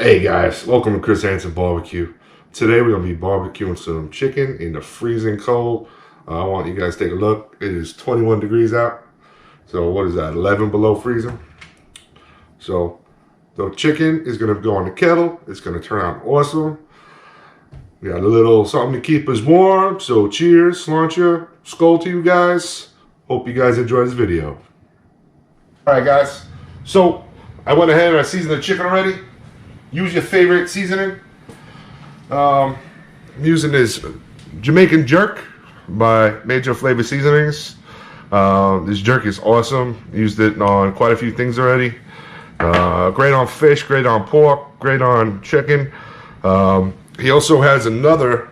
Hey guys, welcome to Chris Hansen Barbecue. Today we're going to be barbecuing some chicken in the freezing cold. I want you guys to take a look. It is 21 degrees out. So what is that, 11 below freezing? So the chicken is going to go on the kettle. It's going to turn out awesome. We got a little something to keep us warm. So cheers, sláinte, skål to you guys. Hope you guys enjoy this video. Alright guys, so I went ahead and I seasoned the chicken already. Use your favorite seasoning. I'm using this Jamaican jerk by Major Flavor Seasonings. This jerk is awesome. Used it on quite a few things already. Great on fish, great on pork, great on chicken. He also has another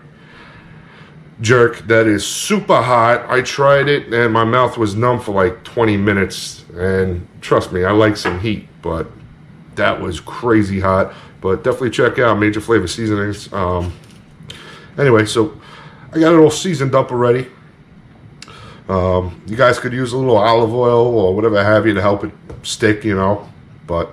jerk that is super hot. I tried it and my mouth was numb for like 20 minutes. And trust me, I like some heat, but that was crazy hot. But definitely check out Major Flavor Seasonings. Anyway, so I got it all seasoned up already. You guys could use a little olive oil or whatever have you to help it stick, you know. But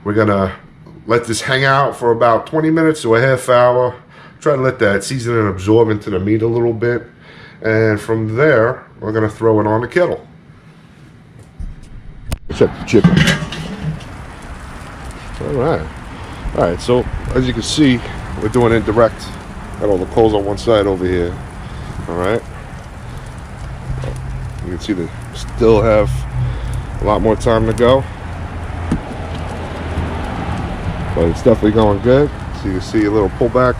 we're gonna let this hang out for about 20 minutes to a half hour. Try to let that seasoning absorb into the meat a little bit. And from there, we're gonna throw it on the kettle. Check the chicken. All right, so as you can see, we're doing it direct. Got all the coals on one side over here. All right. You can see they still have a lot more time to go. But it's definitely going good. So you can see a little pullback.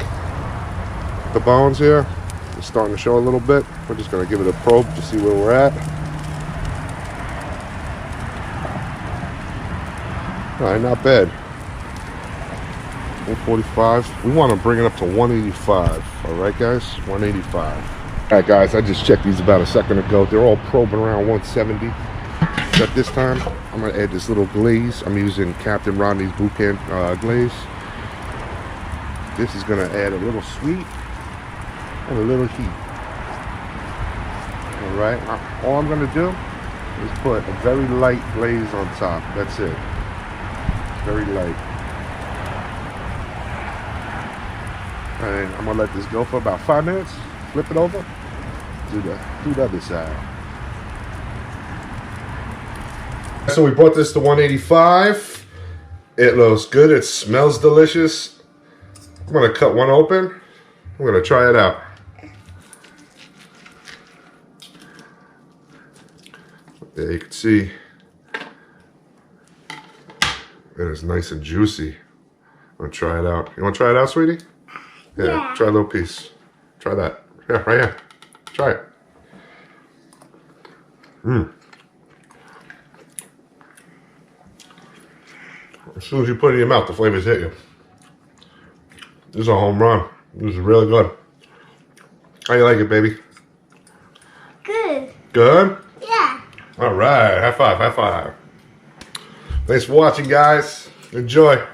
The bones here. It's starting to show a little bit. We're just gonna give it a probe to see where we're at. All right, not bad. 145. We want to bring it up to 185. All right, guys, 185. All right, guys, I just checked these about a second ago. They're all probing around 170. But this time, I'm gonna add this little glaze. I'm using Captain Rodney's boot camp glaze. This is gonna add a little sweet and a little heat. All right. All I'm gonna do is put a very light glaze on top. That's it. Very light. And I'm gonna let this go for about 5 minutes. Flip it over. Do the other side. So we brought this to 185. It looks good. It smells delicious. I'm gonna cut one open. I'm gonna try it out. There you can see it is nice and juicy. I'm gonna try it out. You wanna try it out, sweetie? Yeah. Try a little piece. Try that. Yeah, right here. Try it. As soon as you put it in your mouth, the flavors hit you. This is a home run. This is really good. How you like it, baby? Good. Good? Yeah. All right. High five. High five. Thanks for watching, guys. Enjoy.